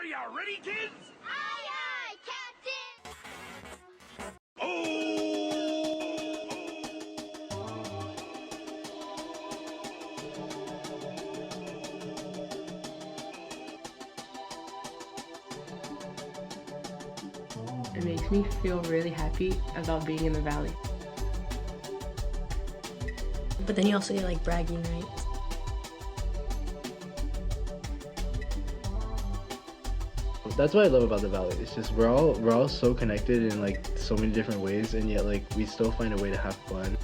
you ready, kids? Aye, aye, Captain! Oh! It makes me feel really happy about being in the Valley. But then you also get like bragging rights. That's what I love about the Valley. It's just we're all so connected in like so many different ways, and yet like we still find a way to have fun.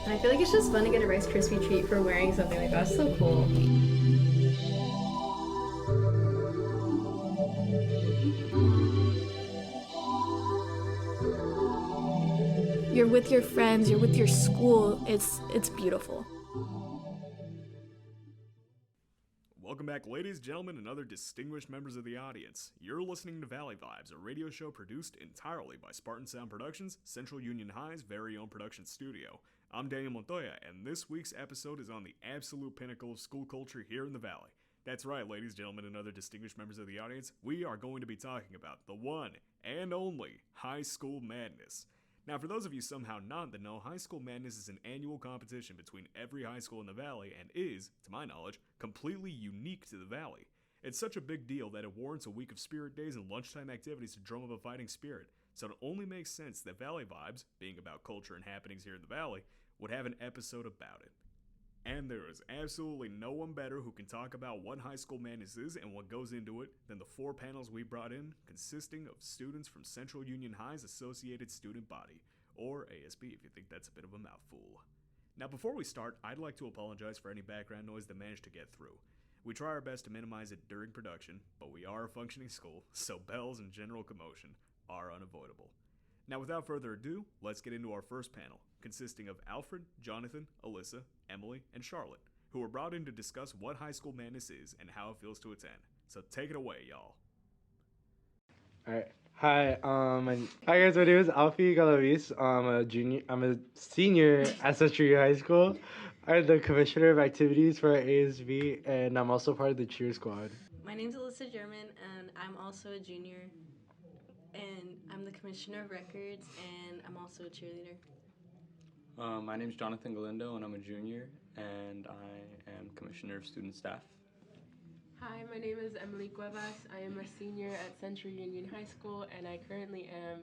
And I feel like it's just fun to get a Rice Krispie treat for wearing something like that. That's so cool. You're with your friends, you're with your school. It's beautiful. Welcome back, ladies, gentlemen, and other distinguished members of the audience. You're listening to Valley Vibes, a radio show produced entirely by SpartanSound Productions, Central Union High's very own production studio. I'm Daniel Montoya, and this week's episode is on the absolute pinnacle of school culture here in the Valley. That's right, ladies, gentlemen, and other distinguished members of the audience, we are going to be talking about the one and only High School Madness. Now, for those of you somehow not in the know, High School Madness is an annual competition between every high school in the Valley and is, to my knowledge, completely unique to the Valley. It's such a big deal that it warrants a week of spirit days and lunchtime activities to drum up a fighting spirit, so it only makes sense that Valley Vibes, being about culture and happenings here in the Valley, would have an episode about it. And there is absolutely no one better who can talk about what High School Madness is and what goes into it than the four panels we brought in, consisting of students from Central Union High's Associated Student Body, or ASB if you think that's a bit of a mouthful. Now before we start, I'd like to apologize for any background noise that managed to get through. We try our best to minimize it during production, but we are a functioning school, so bells and general commotion are unavoidable. Now without further ado, let's get into our first panel, consisting of Alfred, Jonathan, Alyssa, Emily, and Charlotte, who were brought in to discuss what High School Madness is and how it feels to attend. So take it away, y'all. Alright. Hi, hi guys, my name is Alfie Galavis. I'm a senior at Centro High School. I'm the commissioner of activities for our ASB, and I'm also part of the cheer squad. My name's Alyssa German, and I'm also a junior. And I'm the commissioner of records, and I'm also a cheerleader. My name is Jonathan Galindo, and I'm a junior, and I am commissioner of student staff. Hi, my name is Emily Cuevas. I am a senior at Central Union High School, and I currently am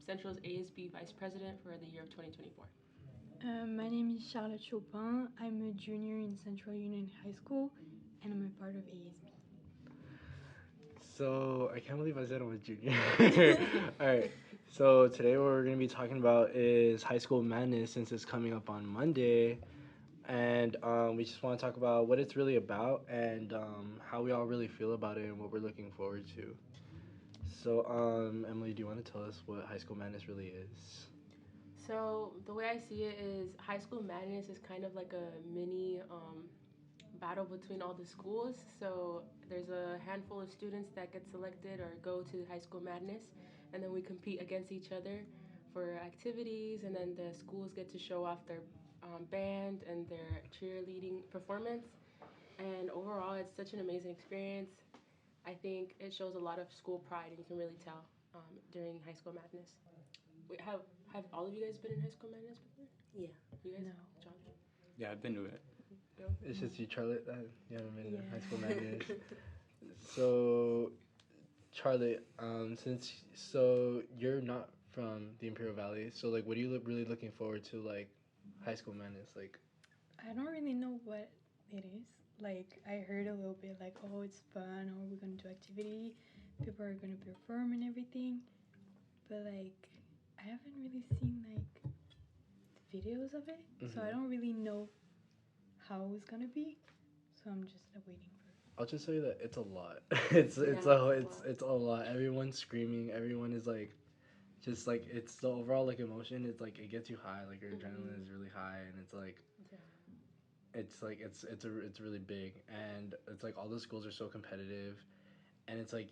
Central's ASB Vice President for the year of 2024. My name is Charlotte Chopin. I'm a junior in Central Union High School, and I'm a part of ASB. So, I can't believe I said I'm a junior. Alright, so today what we're going to be talking about is High School Madness, since it's coming up on Monday. And we just want to talk about what it's really about and how we all really feel about it and what we're looking forward to. So, Emily, do you want to tell us what High School Madness really is? So the way I see it is High School Madness is kind of like a mini battle between all the schools. So there's a handful of students that get selected or go to High School Madness, and then we compete against each other for activities, and then the schools get to show off their band and their cheerleading performance. And overall, it's such an amazing experience. I think it shows a lot of school pride, and you can really tell during High School Madness. Wait, have all of you guys been in High School Madness before? Yeah. You guys? No. John? Yeah, I've been to it. No? It's just you, Charlotte, that you haven't been in Yeah. High School Madness. So, Charlotte, so you're not from the Imperial Valley, so like, what are you really looking forward to, like, High School Madness? Like, I don't really know what it is. Like, I heard a little bit like, oh, it's fun, or we're going to do activity, people are going to perform and everything. But, like, I haven't really seen, like, videos of it, so I don't really know how it's going to be. So I'm just waiting for it. I'll just tell you that it's a lot. it's a lot. Everyone's screaming. Everyone is like, just like, it's the overall like emotion. It's like it gets you high. Like your adrenaline is really high, and it's like, it's really big, and it's like all the schools are so competitive, and it's like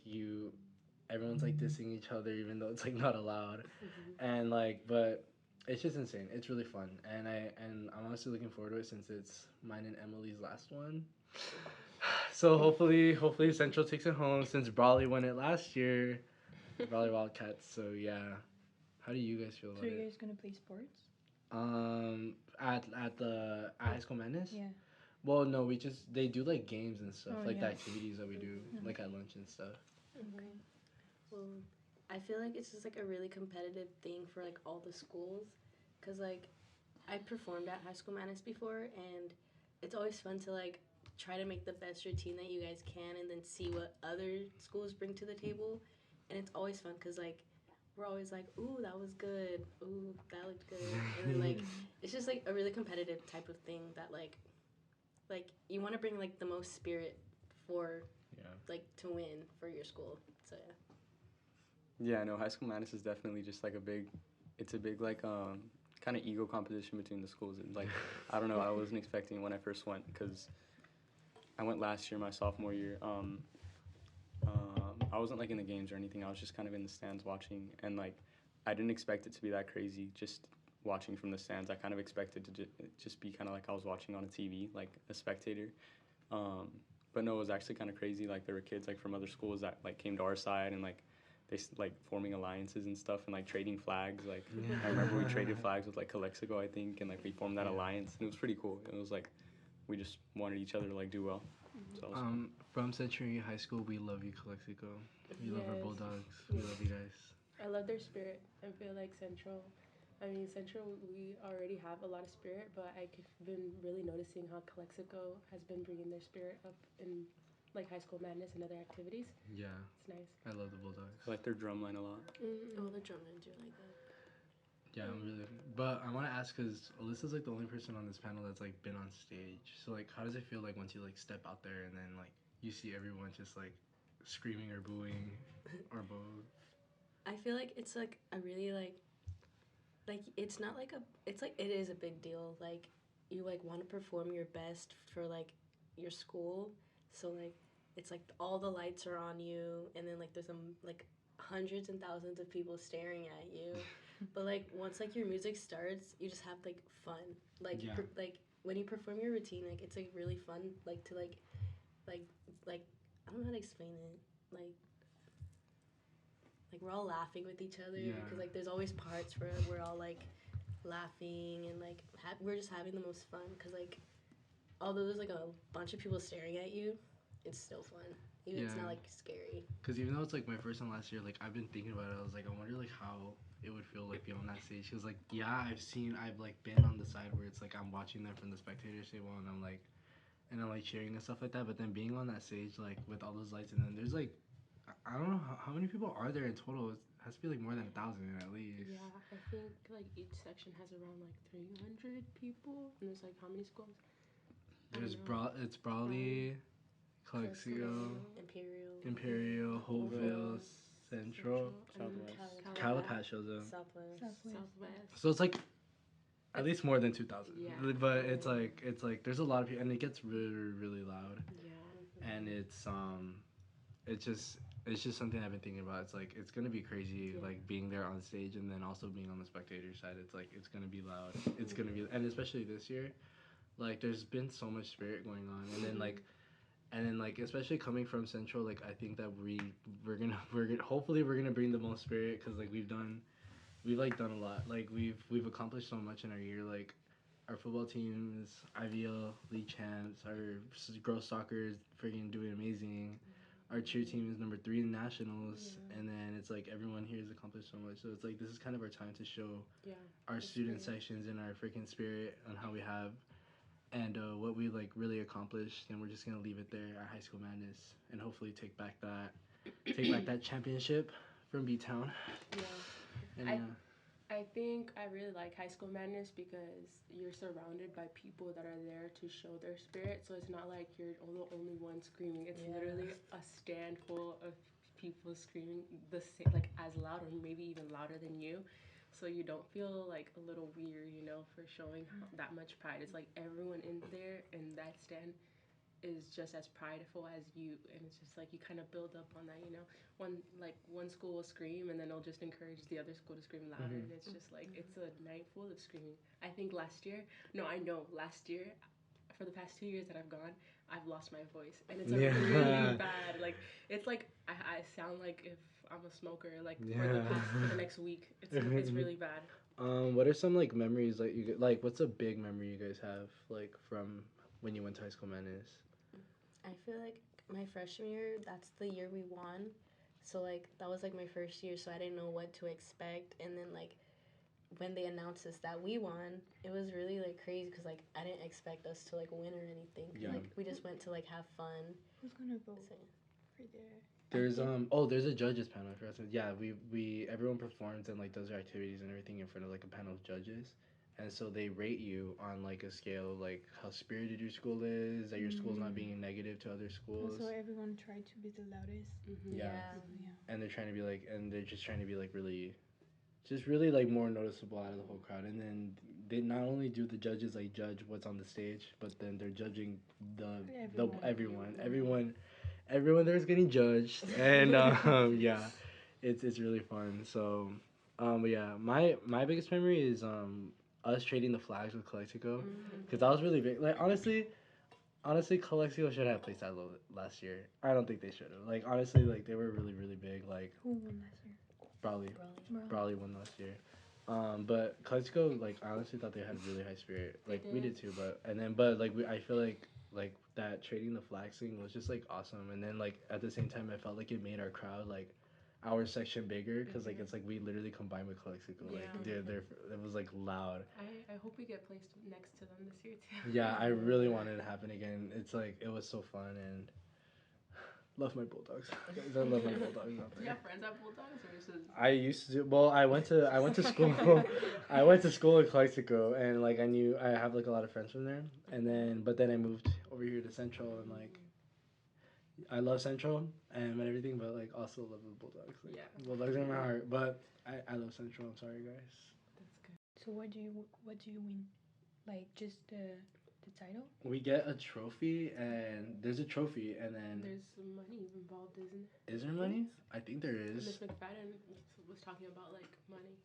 everyone's like dissing each other even though it's like not allowed, and like but it's just insane. It's really fun, and I'm honestly looking forward to it since it's mine and Emily's last one. So hopefully Central takes it home since Brawley won it last year, Brawley Wildcats. So yeah, how do you guys feel So about you it? guys gonna play sports? At High School Madness. Yeah. Well, no, they do like games and stuff, Oh, like the yeah. activities that we do, Mhm. like at lunch and stuff. Okay. Well, I feel like it's just like a really competitive thing for like all the schools, cause like I performed at High School Madness before, and it's always fun to like try to make the best routine that you guys can, and then see what other schools bring to the table, and it's always fun, cause like we're always like, ooh, that was good, ooh, that looked good, and then like it's just like a really competitive type of thing that like you want to bring like the most spirit for Yeah. like to win for your school. So yeah. Yeah, no, High School Madness is definitely just like it's a big like kind of ego competition between the schools. And like, I don't know, I wasn't expecting it when I first went because I went last year, my sophomore year. I wasn't like in the games or anything. I was just kind of in the stands watching, and like, I didn't expect it to be that crazy. Just watching from the stands, I kind of expected to just be kind of like I was watching on a TV, like a spectator. But no, it was actually kind of crazy. Like there were kids like from other schools that like came to our side and like like forming alliances and stuff and like trading flags. Like I remember we traded flags with like Calexico, I think, and like we formed that alliance, and it was pretty cool. It was like we just wanted each other to like do well. So that was fun. From Century High School, we love you, Calexico. We love our Yes. Bulldogs. We love you guys. I love their spirit. I feel like Central, we already have a lot of spirit, but I've been really noticing how Calexico has been bringing their spirit up in like High School Madness and other activities. Yeah, It's nice. I love the Bulldogs. I like their drum line a lot. Oh, the drum lines are like that. Yeah, I'm really. But I want to ask because Alyssa's like the only person on this panel that's like been on stage. So like, how does it feel like once you like step out there and then like you see everyone just like screaming or booing or both? I feel like it's like a really like it's not like a it's like it is a big deal. Like you like want to perform your best for like your school. So like it's like all the lights are on you, and then like there's like hundreds and thousands of people staring at you. But like once like your music starts, you just have like fun. Like Yeah. like when you perform your routine, like it's like really fun. Like to like like I don't know how to explain it. Like we're all laughing with each other Yeah. because like there's always parts where we're all like laughing and like we're just having the most fun because like although there's like a bunch of people staring at you, it's still fun. Even it's Yeah. not like scary. Because even though it's like my first and last year, like I've been thinking about it. I was like, I wonder like how it would feel like be on that stage. Because like yeah, I've like been on the side where it's like I'm watching them from the spectators table and I'm like cheering and stuff like that. But then being on that stage like with all those lights and then there's like I don't know how many people are there in total. It has to be like more than 1,000 at least. Yeah, I think like each section has around like 300 people, and there's like how many schools? It's Brawley, Calexico, Imperial, Holville, Central, Southwest. Calapat shows up. Southwest. Southwest. So it's like at least more than 2,000. Yeah. But it's like there's a lot of people and it gets really really loud. Yeah. And it's just something I've been thinking about. It's like it's gonna be crazy like being there on stage and then also being on the spectator side. It's like it's gonna be loud. It's gonna be and especially this year, like there's been so much spirit going on and then like especially coming from Central, like I think that we're gonna hopefully we're gonna bring the most spirit because like we've done a lot. Like we've accomplished so much in our year. Like our football team is IVL league champs. Our girls soccer is freaking doing amazing. Our cheer team is number 3 in nationals, and then it's like everyone here has accomplished so much. So it's like this is kind of our time to show our student sections and our freaking spirit on how we have and what we like really accomplished. And we're just gonna leave it there at High School Madness and hopefully take back that championship from B Town. Yeah. And, I think I really like High School Madness because you're surrounded by people that are there to show their spirit. So it's not like you're the only one screaming. It's literally a stand full of people screaming the same, like as loud or maybe even louder than you. So you don't feel like a little weird, for showing that much pride. It's like everyone in there in that stand is just as prideful as you, and it's just like you kind of build up on that, you know. One school will scream, and then it'll just encourage the other school to scream louder, and it's just like it's a night full of screaming. I think last year, for the past 2 years that I've gone, I've lost my voice, and it's like really bad. Like it's like I sound like if I'm a smoker, like for the next week. It's really bad. What are some like memories that you get? Like, what's a big memory you guys have like from when you went to High School Madness? I feel like my freshman year, that's the year we won. So, like, that was, like, my first year, so I didn't know what to expect. And then, like, when they announced us that we won, it was really, like, crazy because, like, I didn't expect us to, like, win or anything. Yeah. Like, we just went to, like, have fun. Who's gonna vote So, for there? There's a judges panel. I forgot to. Yeah, we everyone performs and like does their activities and everything in front of like a panel of judges. And so they rate you on like a scale of like how spirited your school is, that your school's not being negative to other schools. Also, everyone tried to be the loudest. Yeah. Yeah. And they're trying to be like, and they're just trying to be like really, just really like more noticeable out of the whole crowd. And then they not only do the judges like judge what's on the stage, but then they're judging everyone there's getting judged. And yeah, it's really fun. So but yeah, my biggest memory is us trading the flags with Calexico, because that was really big. Like honestly, Calexico should have placed that last year. I don't think they should have. Like honestly, like they were really really big. Like Who won last year? Brawley won last year. But Calexico, like I honestly thought they had really high spirit. Like we did too, but like I feel like that trading the flags thing was just like awesome. And then like at the same time, I felt like it made our crowd like our section bigger, because like it's like we literally combined with Calexico. Like dude, it was like loud. I hope we get placed next to them this year too. Yeah, I really wanted it to happen again. It's like it was so fun, and love my Bulldogs. Guys, I love my Bulldogs out Do you there. have friends at Bulldogs, or is it? I used to. Well, I went to school. I went to school in Calexico, and like I have like a lot of friends from there. And then, but then I moved over here to Central, and like I love Central and everything, but like also love the Bulldogs. Like, Yeah. Bulldogs are in my heart, but I love Central. I'm sorry, guys. That's good. So what do you win? Like just the title? We get a trophy, and there's a trophy, and then There's some money involved, isn't there? is there money? I think there is. Miss McFadden was talking about like money.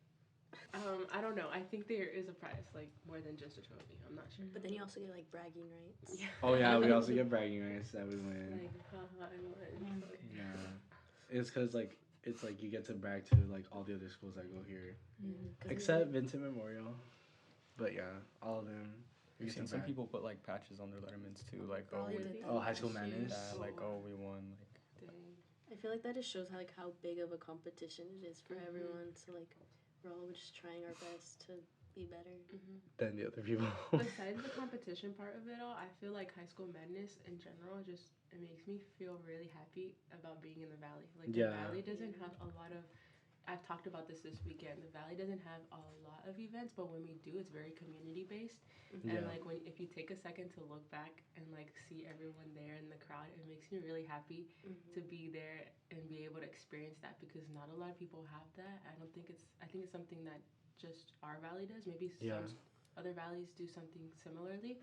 I don't know. I think there is a prize, like more than just a trophy. I'm not sure. but then you also get, like, bragging rights. Yeah. Oh yeah, we also get bragging rights that we win. Like, haha, I won. Yeah, it's because like it's like you get to brag to like all the other schools that go here, except Vincent Memorial. But yeah, all of them. We've seen some people put like patches on their lettermans too, like Brawley did that High School Madness. yeah, like we won. Like Dang. I feel like that just shows how big of a competition it is for everyone. So, like, we're all just trying our best to be better. Than the other people. Besides the competition part of it all, I feel like High School Madness in general just it makes me feel really happy about being in the Valley. Like the Valley doesn't have a lot of. I've talked about this weekend. The Valley doesn't have a lot of events, but when we do, it's very community based. And like if you take a second to look back and like see everyone there in the crowd, it makes me really happy to be there and be able to experience that, because not a lot of people have that. I think it's something that just our Valley does. Maybe some other valleys do something similarly,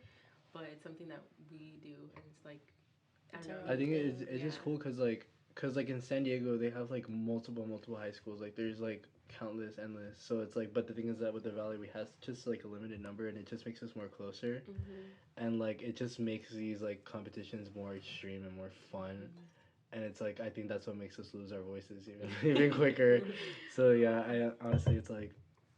but it's something that we do, and it's like I think it's just cool because like in San Diego they have like multiple high schools. Like there's like countless, endless. So it's like, but the thing is that with the Valley we have just like a limited number, and it just makes us more closer. And like it just makes these like competitions more extreme and more fun. And it's like I think that's what makes us lose our voices even quicker. So yeah, I honestly it's like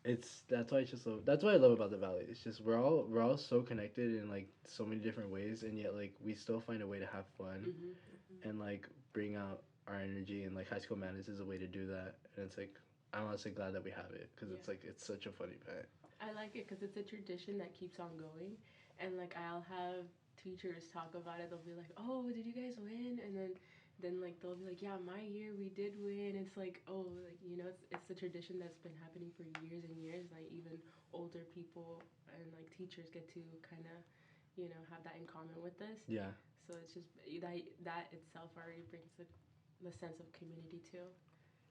that's why I love about the Valley. It's just we're all so connected in like so many different ways, and yet like we still find a way to have fun and like bring out our energy, and like High School Madness is a way to do that. And it's like I'm honestly glad that we have it, because it's like it's such a fun event. I like it because it's a tradition that keeps on going, and like I'll have teachers talk about it. They'll be like, "Oh, did you guys win?" And then like they'll be like, "Yeah, my year we did win." It's like, oh, like you know, it's a tradition that's been happening for years and years. Like even older people and like teachers get to kind of, you know, have that in common with us. Yeah. So it's just that itself already brings the sense of community too.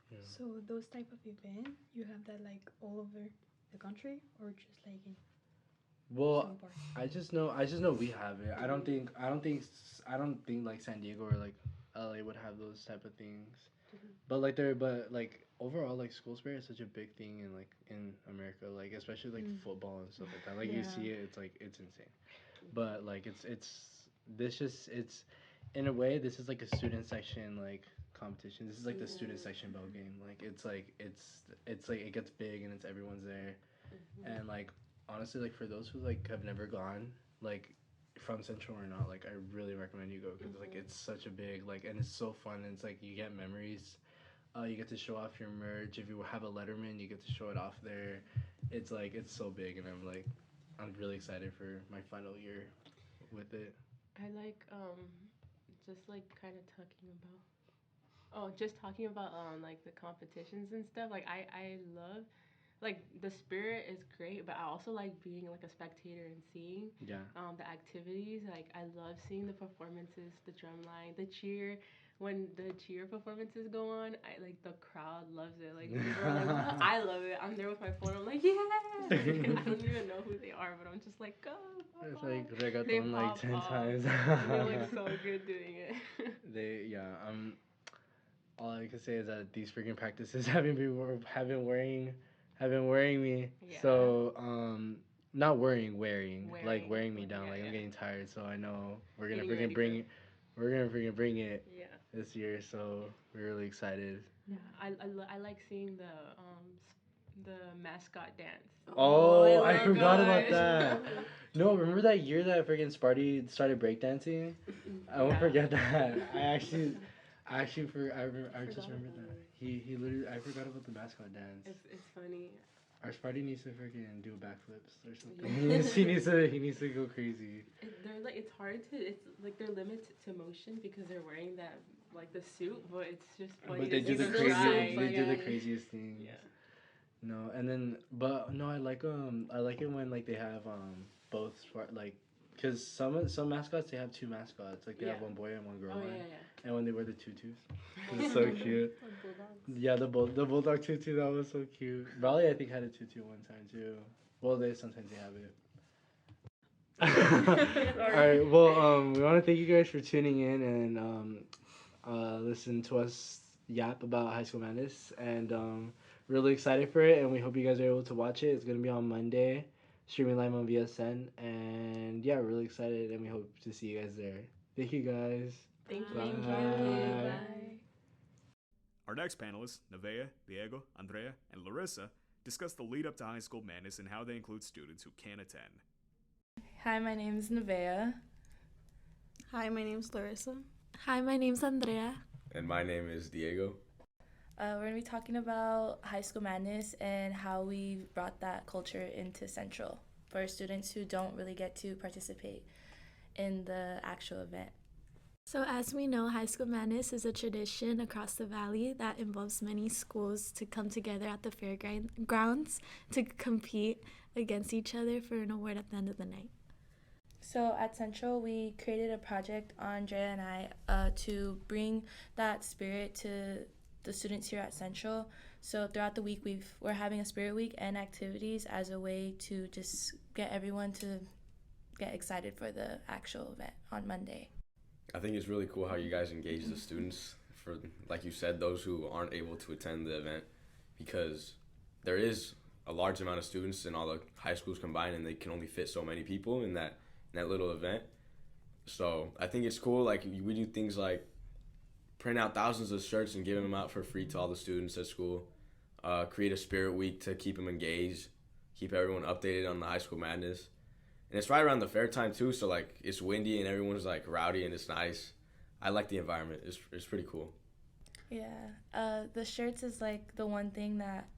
Yeah. So those type of event, you have that like all over the country, or just like in Well, Some parts. I just know we have it. I don't think like San Diego or like LA would have those type of things. But like overall, like school spirit is such a big thing in like in America, like especially like football and stuff like that. Like you Yeah. see it, it's like it's insane. But like it's in a way this is like a student section like competition. This is like the student section ball game. Like it's like it gets big and it's everyone's there. And like honestly, like for those who like have never gone, like from Central or not, like I really recommend you go because like it's such a big like and it's so fun and it's like you get memories. You get to show off your merch. If you have a Letterman, you get to show it off there. It's like it's so big, and I'm really excited for my final year with it. I like just like kind of talking about just talking about like the competitions and stuff. Like I love like the spirit is great, but I also like being like a spectator and seeing Yeah. the activities. Like I love seeing the performances, the drum line, the cheer. When the cheer performances go on, I like the crowd loves it. Like people are like, "What?" I love it. I'm there with my phone. I'm like, yeah. I don't even know who they are, but I'm just like, go. It's Pop like off." They reggaeton like pop 10 off. times. They look so good doing it. They yeah. All I can say is that these freaking practices have been wearing me. Yeah. So not wearing like wearing me down. Yeah, Like I'm yeah. getting tired. So I know we're gonna Getting ready freaking for bring it. We're gonna freaking bring it Yeah. this year. So we're really excited. Yeah, I like seeing the mascot dance. Oh, I I love forgot that. about that. No, remember that year that freaking Sparty started breakdancing? I won't Yeah. forget that. I actually I just Forgot remembered about that. it. He literally I forgot about the mascot dance. It's funny. Our Sparty needs to freaking do backflips or something. Yeah. He needs to go crazy. They're like it's hard to it's like they're limited to motion because they're wearing that like the suit, but it's just funny. But they to do see the them crazy try. they do the Yeah. craziest things. Yeah. No, and then but no, I like it when like they have both like because some mascots they have two mascots like they have Yeah. one boy and one girl Oh one. yeah, yeah. And when they wear the tutus, it's so cute. Yeah, the bulldog tutu that was so cute. Raleigh I think had a tutu one time too. Well, sometimes they have it. All right. Well, we want to thank you guys for tuning in and listen to us yap about High School Madness and really excited for it and we hope you guys are able to watch it. It's gonna be on Monday, streaming live on VSN and yeah, really excited and we hope to see you guys there. Thank you guys. Thank you. Thank you. Bye. Bye. Our next panelists, Nevaeh, Diego, Andrea, and Larissa, discuss the lead up to High School Madness and how they include students who can attend. Hi, my name is Nevaeh. Hi, my name's Larissa. Hi, my name's Andrea. And my name is Diego. We're going to be talking about High School Madness and how we brought that culture into Central for students who don't really get to participate in the actual event. So, as we know, High School Madness is a tradition across the valley that involves many schools to come together at the fairgrounds to compete against each other for an award at the end of the night. So at Central, we created a project, Andrea and I, to bring that spirit to the students here at Central. So throughout the week, we're having a spirit week and activities as a way to just get everyone to get excited for the actual event on Monday. I think it's really cool how you guys engage the students for, like you said, those who aren't able to attend the event because there is a large amount of students in all the high schools combined and they can only fit so many people in that little event. So I think it's cool, like we do things like print out thousands of shirts and give them out for free to all the students at school, create a spirit week to keep them engaged, keep everyone updated on the High School Madness. And it's right around the fair time too, so like it's windy and everyone's like rowdy and it's nice. I like the environment. It's pretty cool. Yeah, the shirts is like the one thing that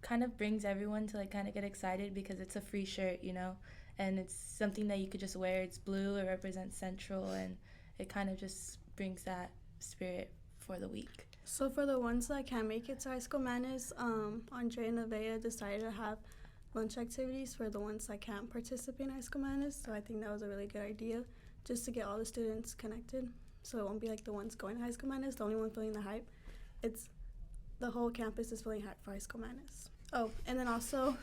kind of brings everyone to like kind of get excited because it's a free shirt, you know, and it's something that you could just wear. It's blue, it represents Central, and it kind of just brings that spirit for the week. So for the ones that can't make it to High School Madness, Andre and Nevaeh decided to have lunch activities for the ones that can't participate in High School Madness. So I think that was a really good idea, just to get all the students connected. So it won't be like the ones going to High School Madness, the only one feeling the hype. It's the whole campus is feeling hype for High School Madness. Oh, and then also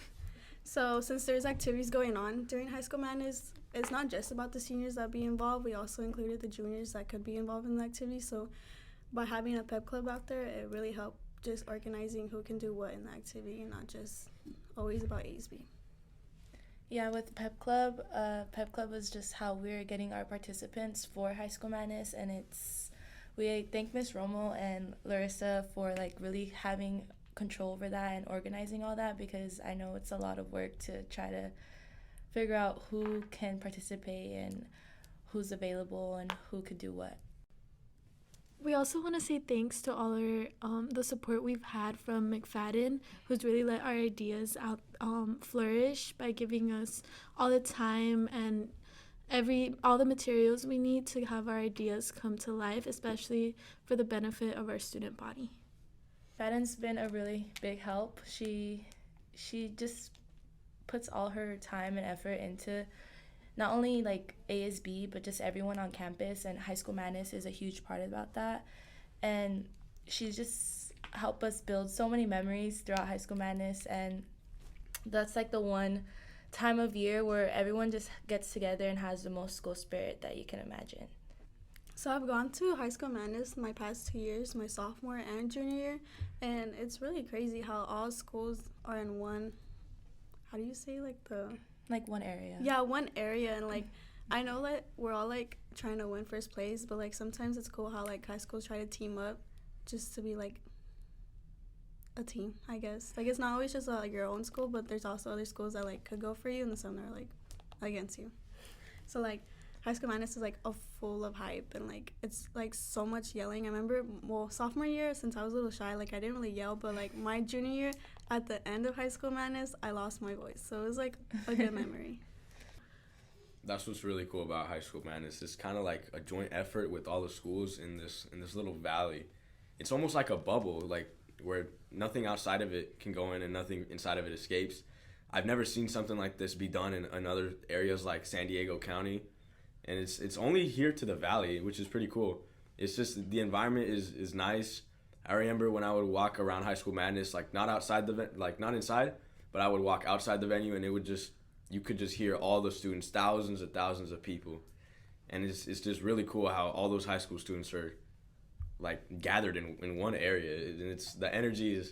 So since there's activities going on during High School Madness, it's not just about the seniors that be involved. We also included the juniors that could be involved in the activity. So by having a pep club out there, it really helped just organizing who can do what in the activity and not just always about A's B. Yeah, with Pep Club was just how we're getting our participants for High School Madness, and we thank Miss Romo and Larissa for like really having control over that and organizing all that, because I know it's a lot of work to try to figure out who can participate and who's available and who could do what. We also want to say thanks to all the support we've had from McFadden, who's really let our ideas out flourish by giving us all the time and all the materials we need to have our ideas come to life, especially for the benefit of our student body. Fadden's been a really big help. She just puts all her time and effort into not only like ASB, but just everyone on campus, and High School Madness is a huge part about that. And she's just helped us build so many memories throughout High School Madness, and that's like the one time of year where everyone just gets together and has the most school spirit that you can imagine. So I've gone to High School Madness my past 2 years, my sophomore and junior year, and it's really crazy how all schools are in one, how do you say, like one area. Yeah, one area, and like I know that we're all like trying to win first place, but like sometimes it's cool how like high schools try to team up just to be like a team, I guess. Like it's not always just your own school, but there's also other schools that like could go for you and some that are like against you. So like High School Madness is like a full of hype, and like it's like so much yelling. I remember, sophomore year, since I was a little shy, like I didn't really yell, but like my junior year at the end of High School Madness, I lost my voice, so it was like a good memory. That's what's really cool about High School Madness. It's kind of like a joint effort with all the schools in this little valley. It's almost like a bubble, like where nothing outside of it can go in and nothing inside of it escapes. I've never seen something like this be done in other areas like San Diego County. And it's only here to the valley, which is pretty cool. It's just the environment is nice. I remember when I would walk around High School Madness, like not outside not inside, but I would walk outside the venue, and you could just hear all the students, thousands and thousands of people, and it's just really cool how all those high school students are like gathered in one area, and the energy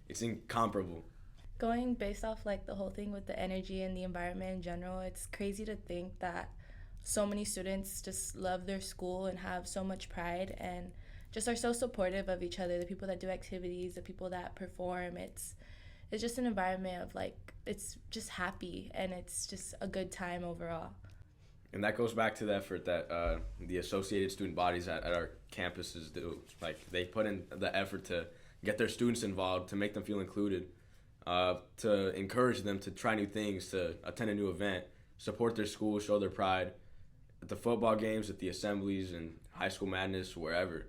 it's incomparable. Going based off like the whole thing with the energy and the environment in general, it's crazy to think that so many students just love their school and have so much pride and just are so supportive of each other, the people that do activities, the people that perform. It's just an environment of like, it's just happy and it's just a good time overall. And that goes back to the effort that the associated student bodies at our campuses do. Like they put in the effort to get their students involved, to make them feel included, to encourage them to try new things, to attend a new event, support their school, show their pride. At the football games, at the assemblies, and High School Madness, wherever.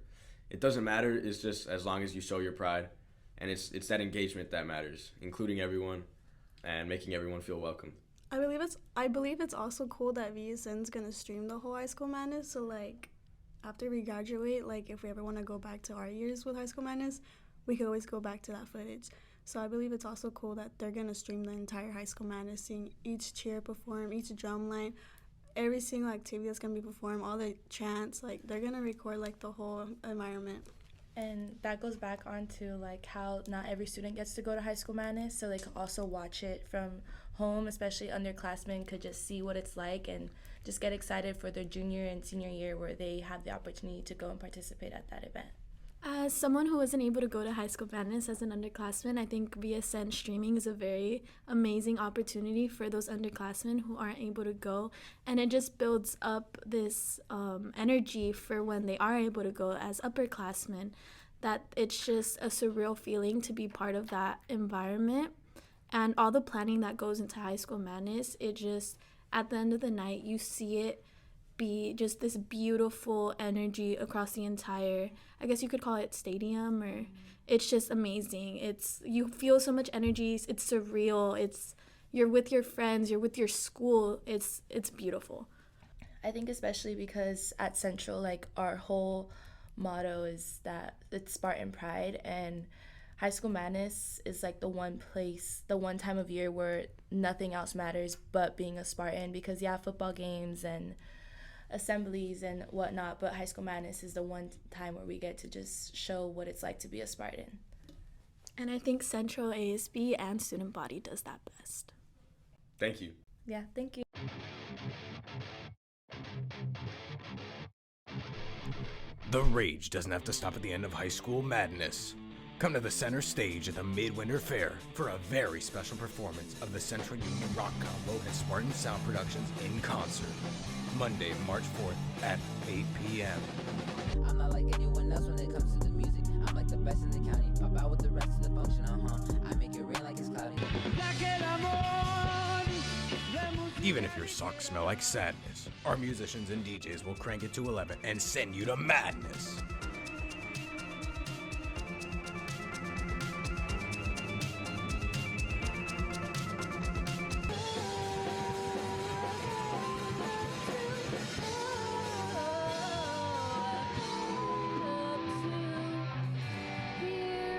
It doesn't matter. It's just as long as you show your pride. And it's that engagement that matters, including everyone and making everyone feel welcome. I believe it's also cool that VibeZ's gonna stream the whole High School Madness. So like after we graduate, like if we ever want to go back to our years with High School Madness, we could always go back to that footage. So I believe it's also cool that they're gonna stream the entire High School Madness, seeing each cheer perform, each drum line, every single activity that's going to be performed, all the chants, like they're going to record like the whole environment. And that goes back onto like how not every student gets to go to High School Madness, so they could also watch it from home, especially underclassmen could just see what it's like and just get excited for their junior and senior year where they have the opportunity to go and participate at that event. As someone who wasn't able to go to High School Madness as an underclassman, I think VSN streaming is a very amazing opportunity for those underclassmen who aren't able to go, and it just builds up this energy for when they are able to go as upperclassmen, that it's just a surreal feeling to be part of that environment. And all the planning that goes into High School Madness, it just, at the end of the night, you see it be just this beautiful energy across the entire, I guess you could call it stadium, or it's just amazing. You feel so much energy. It's surreal. You're with your friends, you're with your school. It's beautiful. I think especially because at Centro, like our whole motto is that it's Spartan pride, and High School Madness is like the one time of year where nothing else matters but being a Spartan, because football games and assemblies and whatnot, but High School Madness is the one time where we get to just show what it's like to be a Spartan. And I think Centro ASB and student body does that best. Thank you. Yeah, thank you. The rage doesn't have to stop at the end of High School Madness. Come to the center stage at the Midwinter Fair for a very special performance of the Central Union Rock Combo and SpartanSound Productions in concert. Monday, March 4th at 8 p.m. I'm not like anyone else when it comes to the music. I'm like the best in the county. Pop out with the rest of the function, I make it rain like it's cloudy. Even if your socks smell like sadness, our musicians and DJs will crank it to 11 and send you to madness.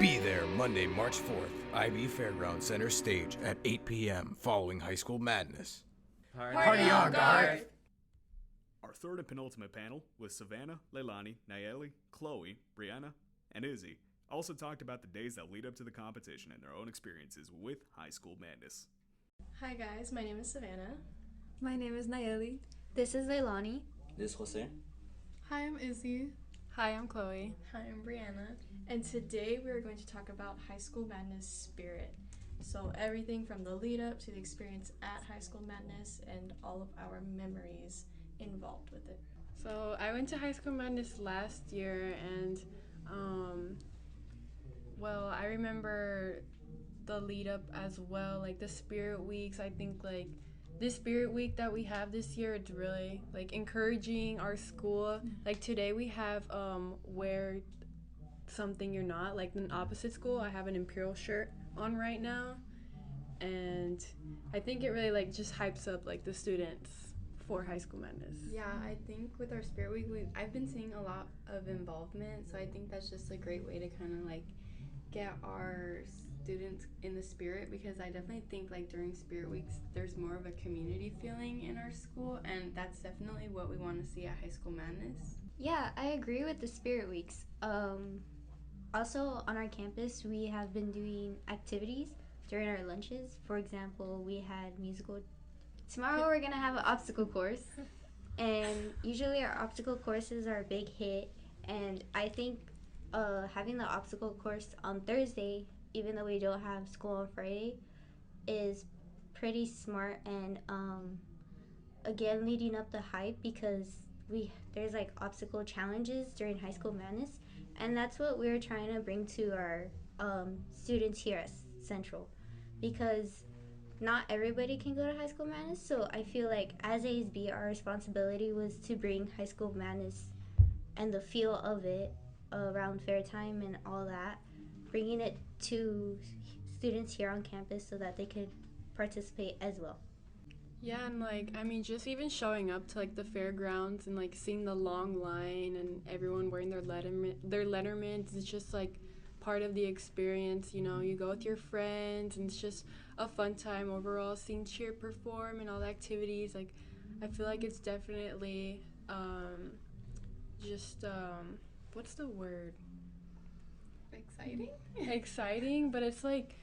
Be there Monday, March 4th, IB Fairgrounds Center Stage at 8 p.m. following High School Madness. Party on, Garth! Our third and penultimate panel with Savannah, Leilani, Nayeli, Chloe, Brianna, and Izzy also talked about the days that lead up to the competition and their own experiences with High School Madness. Hi guys, my name is Savannah. My name is Nayeli. This is Leilani. This is Jose. Hi, I'm Izzy. Hi, I'm Chloe. Hi, I'm Brianna. And today we are going to talk about High School Madness spirit. So everything from the lead up to the experience at High School Madness and all of our memories involved with it. So I went to High School Madness last year, and well, I remember the lead up as well, like the spirit weeks. I think like this spirit week that we have this year, it's really like encouraging our school. Like today we have wear something you're not, like an opposite school. I have an Imperial shirt on right now, and I think it really like just hypes up like the students for High School Madness. Yeah, I think with our spirit week, I've been seeing a lot of involvement, so I think that's just a great way to kind of like get our students in the spirit, because I definitely think like during spirit weeks there's more of a community feeling in our school, and that's definitely what we want to see at High School Madness. Yeah, I agree with the spirit weeks. Also on our campus we have been doing activities during our lunches. For example, we had musical. Tomorrow we're gonna have an obstacle course, and usually our obstacle courses are a big hit, and I think having the obstacle course on Thursday, even though we don't have school on Friday, is pretty smart, and again leading up the hype, because there's like obstacle challenges during High School Madness, and that's what we're trying to bring to our students here at Central, because not everybody can go to High School Madness. So I feel like as ASB, our responsibility was to bring High School Madness and the feel of it around fair time and all that, bringing it to students here on campus so that they could participate as well. Yeah, and like, I mean, just even showing up to like the fairgrounds and like seeing the long line and everyone wearing their lettermans, it's just like part of the experience. You know, you go with your friends and it's just a fun time overall, seeing cheer perform and all the activities. Like, I feel like it's definitely what's the word? Exciting, but it's like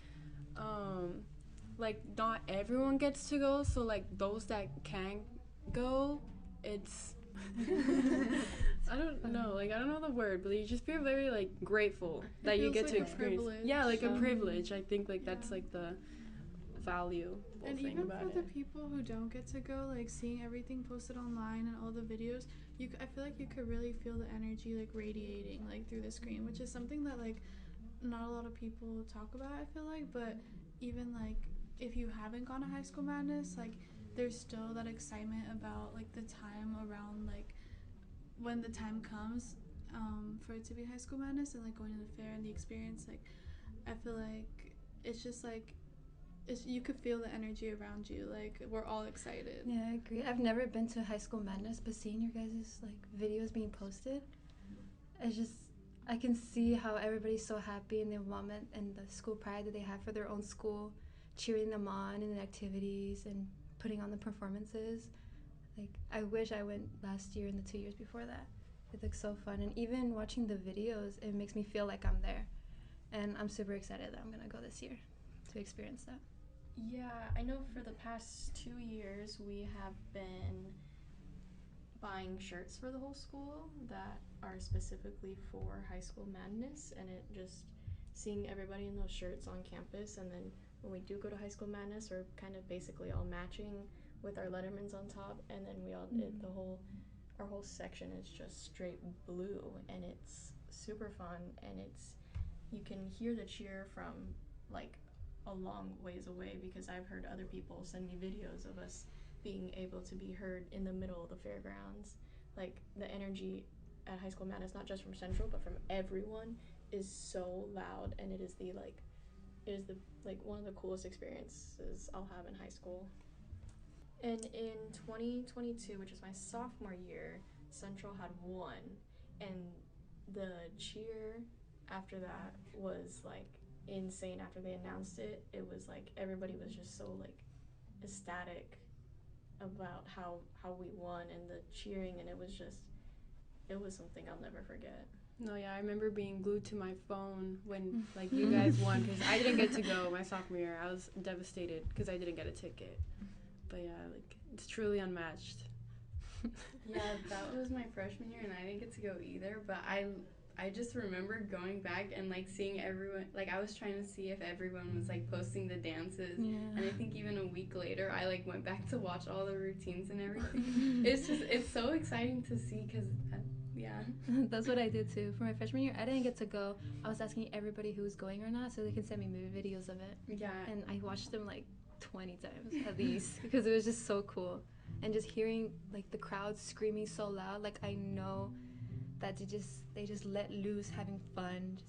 not everyone gets to go, so like those that can go, it's I don't know the word, but you just feel very like grateful that you get to experience. Yeah, like a privilege. I think like that's like the value. And even for the people who don't get to go, like seeing everything posted online and all the videos, I feel like you could really feel the energy like radiating like through the screen, which is something that like not a lot of people talk about, I feel like. But even like if you haven't gone to High School Madness, like there's still that excitement about like the time around, like when the time comes for it to be High School Madness, and like going to the fair and the experience. Like I feel like it's just like you could feel the energy around you. Like we're all excited. Yeah, I agree. I've never been to High School Madness, but seeing your guys' like videos being posted, it's just, I can see how everybody's so happy in the moment and the school pride that they have for their own school, cheering them on in the activities and putting on the performances. Like, I wish I went last year and the 2 years before that. It looks so fun. And even watching the videos, it makes me feel like I'm there. And I'm super excited that I'm going to go this year to experience that. Yeah, I know for the past 2 years we have been buying shirts for the whole school that are specifically for High School Madness, and it just seeing everybody in those shirts on campus, and then when we do go to High School Madness, we're kind of basically all matching with our lettermans on top, and then we all did our whole section is just straight blue, and it's super fun, and you can hear the cheer from like a long ways away, because I've heard other people send me videos of us being able to be heard in the middle of the fairgrounds. Like, the energy at High School Madness, not just from Central but from everyone, is so loud, and it is the one of the coolest experiences I'll have in high school. And in 2022, which is my sophomore year, Central had won, and the cheer after that was like insane. After they announced it, it was like everybody was just so like ecstatic about how we won and the cheering, and it was something I'll never forget. No, yeah, I remember being glued to my phone when like you guys won, because I didn't get to go my sophomore year. I was devastated because I didn't get a ticket. But yeah, like, it's truly unmatched. Yeah, that was my freshman year, and I didn't get to go either, but I just remember going back and like seeing everyone, like I was trying to see if everyone was like posting the dances, and I think even a week later I like went back to watch all the routines and everything. It's so exciting to see, because yeah. That's what I did too. For my freshman year, I didn't get to go. I was asking everybody who was going or not so they can send me videos of it. Yeah. And I watched them like 20 times at least because it was just so cool. And just hearing like the crowd screaming so loud, like I know that they just let loose, having fun,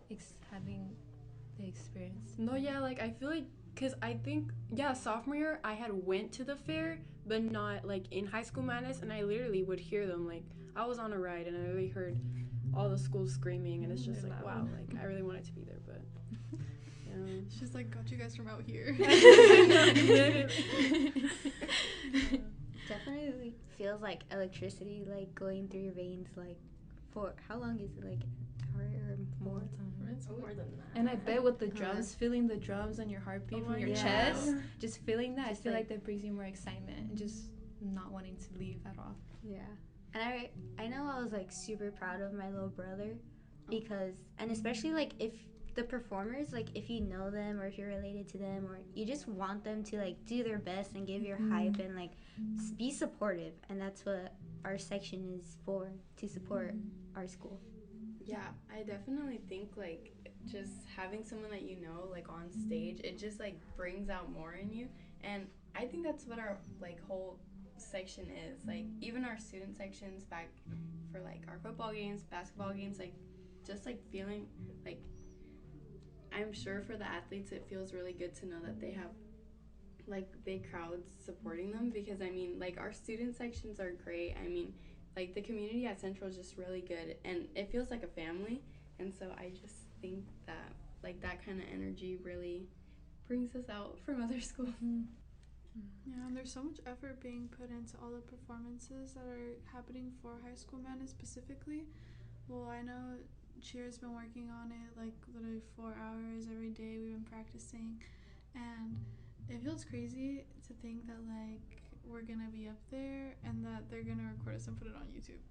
just having the experience. No, yeah, like I feel like, because I think, yeah, sophomore year I had went to the fair, but not like in High School Madness, and I literally would hear them. Like, I was on a ride and I really heard all the schools screaming, and it's just like, wow, like I really wanted to be there, but she's like, got you guys from out here. Definitely feels like electricity, like going through your veins. Like, for how long is it? Like an hour or more? It's more than that. And I bet with the drums, feeling the drums on your heartbeat from your chest, just feeling that, just I feel like that brings you more excitement and just not wanting to leave at all. Yeah. And I know I was like super proud of my little brother, because, and especially like if the performers, like if you know them or if you're related to them, or you just want them to like do their best and give your hype and like be supportive, and that's what our section is for, to support our school. Yeah, I definitely think like just having someone that you know like on stage, it just like brings out more in you, and I think that's what our like whole section is. Like, even our student sections back for like our football games, basketball games, like just like feeling like, I'm sure for the athletes it feels really good to know that they have like big crowds supporting them, because I mean, like, our student sections are great. I mean, like, the community at Central is just really good, and it feels like a family, and so I just think that like that kind of energy really brings us out from other schools. Yeah, and there's so much effort being put into all the performances that are happening for High School Madness specifically. Well, I know Cheer's been working on it like literally 4 hours every day. We've been practicing, and it feels crazy to think that like we're gonna be up there and that they're gonna record us and put it on YouTube.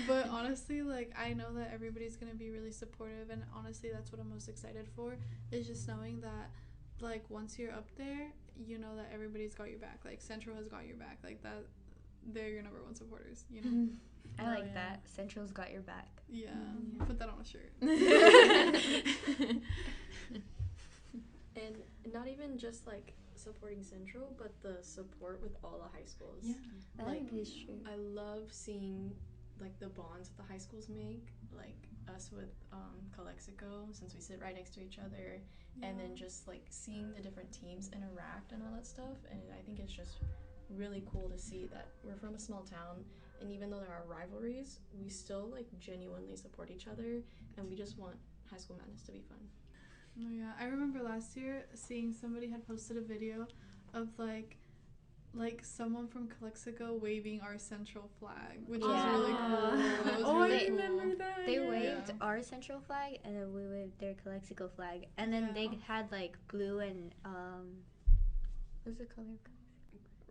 But honestly, like, I know that everybody's gonna be really supportive, and honestly that's what I'm most excited for, is just knowing that like once you're up there, you know that everybody's got your back. Like, Central has got your back. Like, that they're your number one supporters, you know. I like that. Central's got your back. Yeah, put that on a shirt. And not even just like supporting Central, but the support with all the high schools. Yeah, like, that is true. I love seeing like the bonds that the high schools make, like us with Calexico, since we sit right next to each other, and then just like seeing the different teams interact and all that stuff. And I think it's just really cool to see that we're from a small town And even though there are rivalries, we still like genuinely support each other, and we just want High School Madness to be fun. Oh yeah, I remember last year seeing somebody had posted a video of like someone from Calexico waving our Central flag, which was really cool. That was really cool. I remember that. They waved Yeah. our Central flag, and then we waved their Calexico flag, and then they had like blue and what's the color?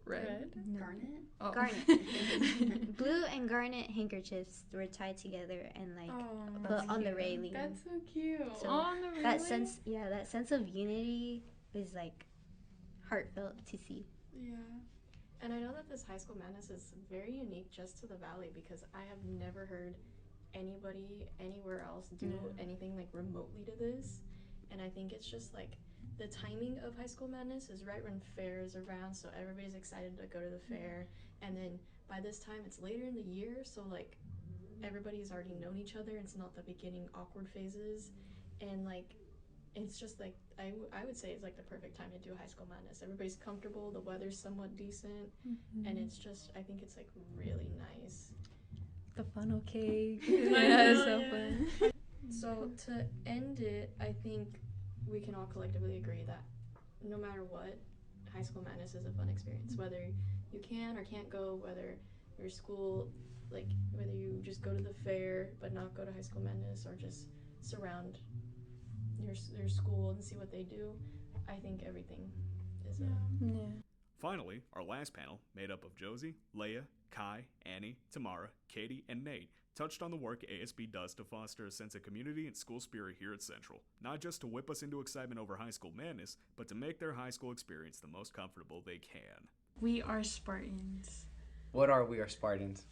Red? No. Garnet? Oh. Garnet. Blue and garnet handkerchiefs were tied together and like put on the railing. That's so cute. So on the railing? that sense of unity is like heartfelt to see. Yeah. And I know that this High School Madness is very unique just to the Valley, because I have never heard anybody anywhere else do anything like remotely to this. And I think it's just like the timing of High School Madness is right when fair is around, so everybody's excited to go to the fair. And then by this time it's later in the year, so like everybody's already known each other. It's not the beginning awkward phases, and like it's just like I would say it's like the perfect time to do High School Madness. Everybody's comfortable, the weather's somewhat decent, and it's just, I think it's like really nice. The funnel cake. Yeah, it's so fun. So to end it, I think we can all collectively agree that no matter what, High School Madness is a fun experience. Whether you can or can't go, whether your school, like whether you just go to the fair but not go to High School Madness, or just surround your school and see what they do, I think everything is Finally, our last panel, made up of Josie, Leia, Kai, Annie, Tamara, Katie, and Nate, touched on the work ASB does to foster a sense of community and school spirit here at Central. Not just to whip us into excitement over High School Madness, but to make their high school experience the most comfortable they can. We are Spartans. What are We Are Spartans?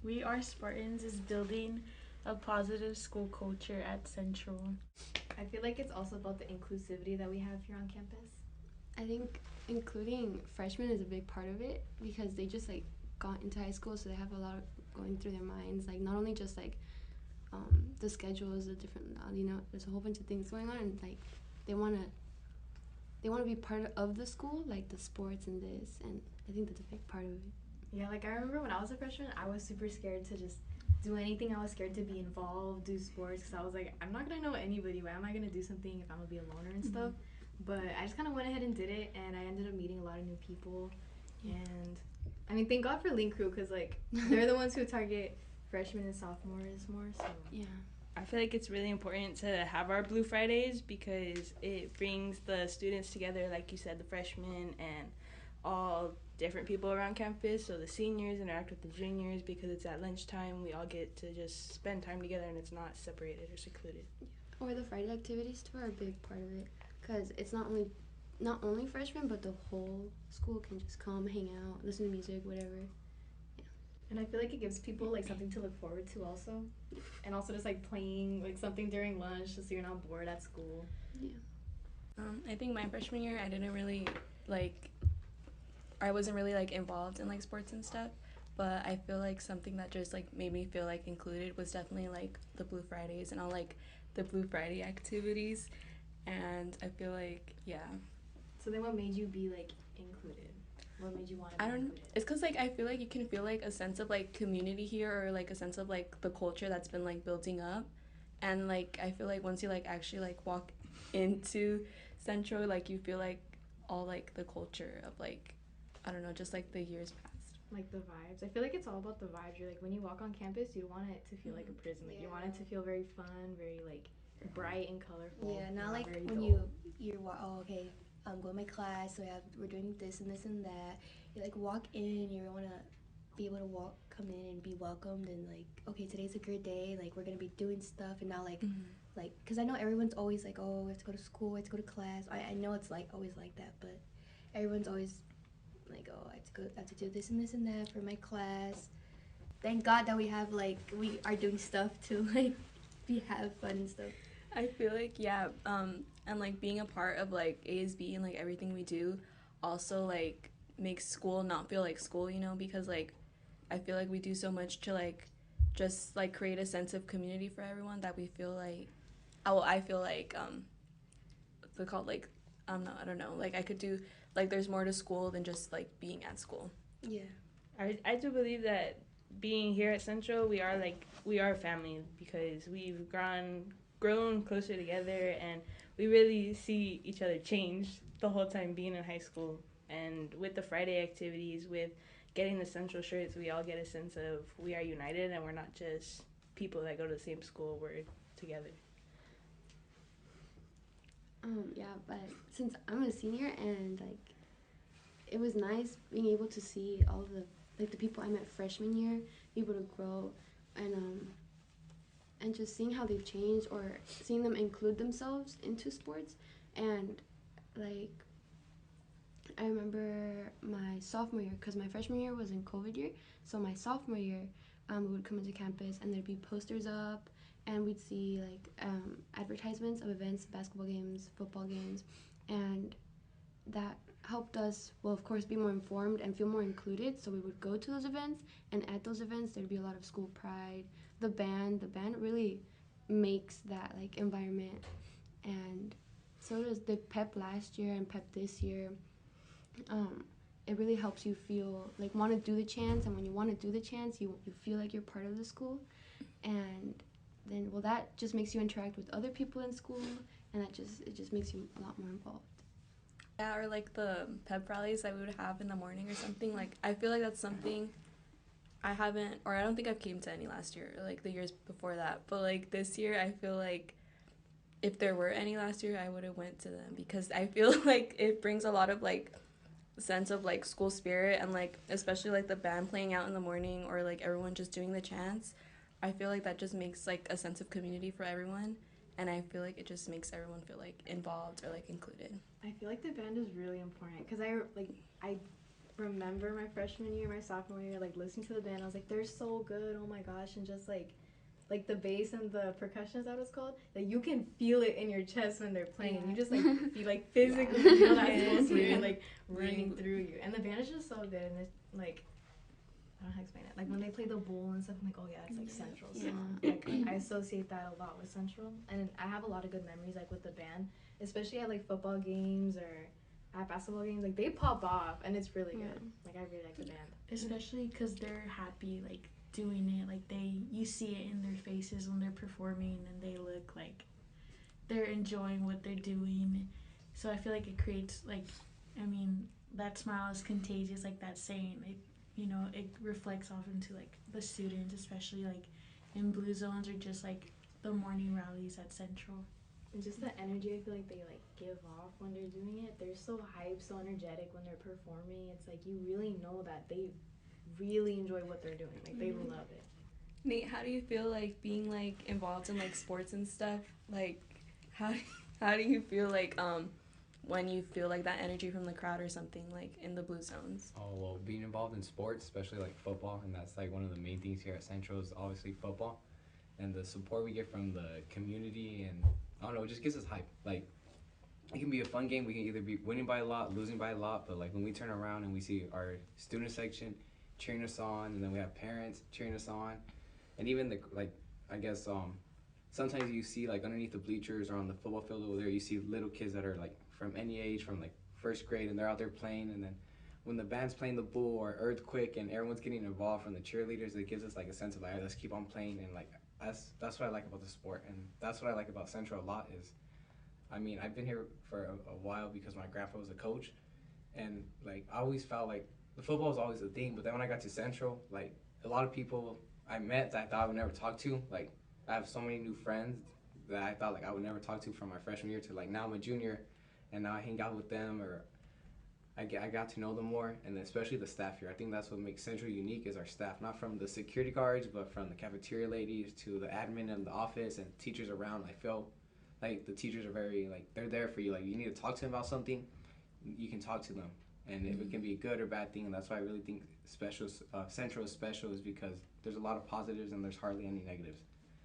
We Are Spartans is building a positive school culture at Central. I feel like it's also about the inclusivity that we have here on campus. I think including freshmen is a big part of it, because they just like got into high school, so they have a lot going through their minds, like not only just like the schedules, the different, there's a whole bunch of things going on, and like they want to be part of the school, like the sports and this, and I think that's a big part of it. Yeah, like I remember when I was a freshman, I was super scared to just do anything. I was scared to be involved, do sports, because I was like, I'm not gonna know anybody. Why am I gonna do something if I'm gonna be a loner and stuff? But I just kind of went ahead and did it, and I ended up meeting a lot of new people. And I mean, thank God for Link Crew, because like they're the ones who target freshmen and sophomores more. So yeah, I feel like it's really important to have our Blue Fridays, because it brings the students together, like you said, the freshmen and all different people around campus. So the seniors interact with the juniors, because it's at lunchtime. We all get to just spend time together, and it's not separated or secluded. Or the Friday activities too are a big part of it, because it's not only freshmen, but the whole school can just come, hang out, listen to music, whatever. Yeah. And I feel like it gives people like something to look forward to also, and also just like playing like something during lunch, just so you're not bored at school. Yeah. I think my freshman year, I wasn't really like involved in like sports and stuff, but I feel like something that just like made me feel like included was definitely like the Blue Fridays and all like the Blue Friday activities, and I feel like So then what made you be like included? What made you want to be included? It's because like I feel like you can feel like a sense of like community here, or like a sense of like the culture that's been like building up, and like I feel like once you like actually like walk into Centro, like you feel like all like the culture of like, I don't know, just like the years past. Like the vibes. I feel like it's all about the vibes. You're like, when you walk on campus, you want it to feel like a prison. Like you want it to feel very fun, very like bright and colorful. Yeah, not like very when dull. I'm going to my class, so we're doing this and this and that. You like walk in, you want to be able to come in and be welcomed, and like, okay, today's a good day, like we're gonna be doing stuff, and not like because I know everyone's always like, oh, we have to go to school, we have to go to class. I know it's like always like that, but everyone's always like, oh, I have to do this and this and that for my class. Thank God that we are doing stuff to like have fun and stuff. I feel like and like being a part of like ASB and like everything we do also like makes school not feel like school, because like I feel like we do so much to like just like create a sense of community for everyone that we feel like I feel like they're called like I don't know, like I could do like there's more to school than just like being at school. Yeah. I do believe that being here at Centro, we are family because we've grown closer together, and we really see each other change the whole time being in high school. And with the Friday activities, with getting the Central shirts, we all get a sense of we are united and we're not just people that go to the same school. We're together. Yeah, but since I'm a senior and like it was nice being able to see all the people I met freshman year able to grow and just seeing how they've changed or seeing them include themselves into sports. And like I remember my sophomore year, because my freshman year was in COVID year, so my sophomore year we would come into campus and there'd be posters up and we'd see like advertisements of events, basketball games, football games, and that helped us, well, of course, be more informed and feel more included. So we would go to those events, and at those events there'd be a lot of school pride. The band really makes that like environment. And so does the pep last year and pep this year. It really helps you feel like want to do the chants, and when you want to do the chants, you feel like you're part of the school. And then, well, that just makes you interact with other people in school, and it just makes you a lot more involved. Yeah, or like the pep rallies that we would have in the morning or something. Like, I feel like that's something I haven't, or I don't think I've came to any last year, or like the years before that. But like this year, I feel like if there were any last year, I would have went to them, because I feel like it brings a lot of like sense of like school spirit, and like especially like the band playing out in the morning, or like everyone just doing the chants. I feel like that just makes like a sense of community for everyone, and I feel like it just makes everyone feel like involved or like included. I feel like the band is really important, because I remember my freshman year, my sophomore year, like listening to the band. I was like, they're so good, oh my gosh. And just like the bass and the percussion, is that what it's called? Like you can feel it in your chest when they're playing. Yeah. You just like feel like physically feel that school spirit like running through you. And the band is just so good, and it's like, I don't know how to explain it. Like when they play the bowl and stuff, I'm like, oh yeah, it's like Central. So like I associate that a lot with Central, and I have a lot of good memories like with the band, especially at like football games or at basketball games. Like they pop off, and it's really good. Like I really like the band, especially because they're happy like doing it. Like you see it in their faces when they're performing, and they look like they're enjoying what they're doing. So I feel like it creates like, I mean, that smile is contagious, like that saying. It reflects off into like the students, especially like in blue zones or just like the morning rallies at Central. And just the energy I feel like they like give off when they're doing it. They're so hyped, so energetic when they're performing. It's like you really know that they really enjoy what they're doing. Like they love it. Nate, how do you feel like being like involved in like sports and stuff? Like how do you feel like when you feel like that energy from the crowd or something, like in the blue zones? Oh, well, being involved in sports, especially like football, and that's like one of the main things here at Central is obviously football. And the support we get from the community, and I don't know, it just gives us hype. Like, it can be a fun game. We can either be winning by a lot, losing by a lot, but like when we turn around and we see our student section cheering us on, and then we have parents cheering us on, and even sometimes you see like underneath the bleachers or on the football field over there, you see little kids that are like from any age, from like first grade, and they're out there playing. And then when the band's playing the bull or earthquake and everyone's getting involved from the cheerleaders, it gives us like a sense of like, let's keep on playing. And like that's what I like about the sport, and that's what I like about Central a lot. Is I mean, I've been here for a while because my grandpa was a coach, and like I always felt like the football was always a thing. But then when I got to Central, like a lot of people I met that I thought I would never talk to, like I have so many new friends that I thought like I would never talk to from my freshman year to like now I'm a junior, and now I hang out with them, or I got to know them more. And then especially the staff here. I think that's what makes Central unique is our staff, not from the security guards, but from the cafeteria ladies to the admin in the office and teachers around. I feel like the teachers are very, like, they're there for you. Like, you need to talk to them about something, you can talk to them. And if it can be a good or bad thing, and that's why I really think Central is special, is because there's a lot of positives and there's hardly any negatives.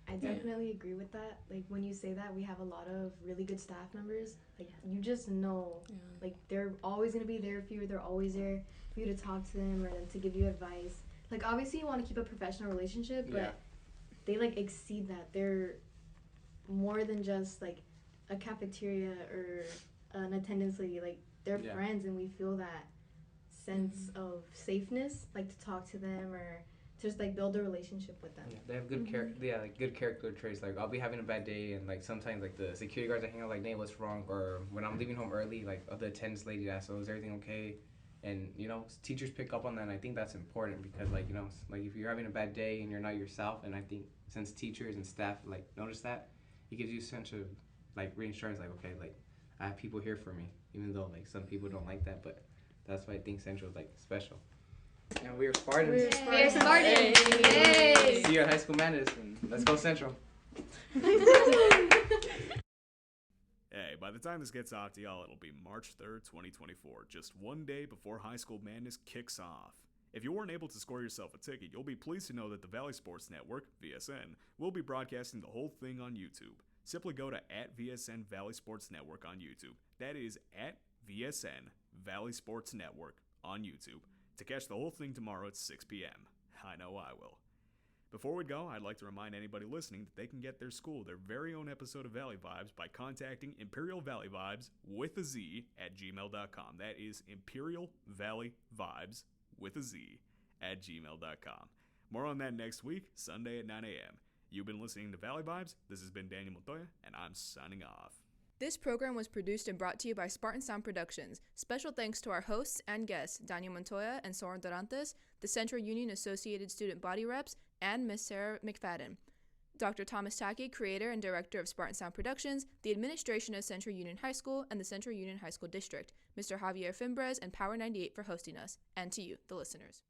I definitely agree with that. Like when you say that, we have a lot of really good staff members. Like you just know, like they're always gonna be there for you. They're always there for you to talk to them or them to give you advice. Like obviously you want to keep a professional relationship, but they like exceed that. They're more than just like a cafeteria or an attendance lady. Like they're friends, and we feel that sense of safeness, like to talk to them or just like build a relationship with them. Yeah, they have good good character traits. Like I'll be having a bad day, and like sometimes like the security guards I hang out like, Nate, what's wrong? Or when I'm leaving home early, like the attendance lady asks, "So is everything okay?" And you know, teachers pick up on that. And I think that's important because like you know, like if you're having a bad day and you're not yourself, and I think since teachers and staff like notice that, it gives you a sense of like reassurance. Like okay, like I have people here for me, even though like some people don't like that, but that's why I think Centro is like special. And we are Spartans. We are Spartans. Yay! See you at High School Madness, and let's go Central. Hey, by the time this gets off to y'all, it'll be March 3rd, 2024, just one day before High School Madness kicks off. If you weren't able to score yourself a ticket, you'll be pleased to know that the Valley Sports Network, VSN, will be broadcasting the whole thing on YouTube. Simply go to @VSN Valley Sports Network on YouTube. That is @VSN Valley Sports Network on YouTube to catch the whole thing tomorrow at 6 p.m. I know I will. Before we go, I'd like to remind anybody listening that they can get their school their very own episode of Valley Vibes by contacting Imperial Valley Vibes with a Z at gmail.com. That is Imperial Valley Vibes with a Z at gmail.com. More on that next week, Sunday at 9 a.m. You've been listening to Valley Vibes. This has been Daniel Montoya, and I'm signing off. This program was produced and brought to you by SpartanSound Productions. Special thanks to our hosts and guests, Daniel Montoya and Soren Dorantes, the Central Union Associated Student Body Reps, and Miss Sarah McFadden. Dr. Thomas Taki, creator and director of SpartanSound Productions, the administration of Central Union High School, and the Central Union High School District. Mr. Javier Fimbres and Power 98 for hosting us, and to you, the listeners.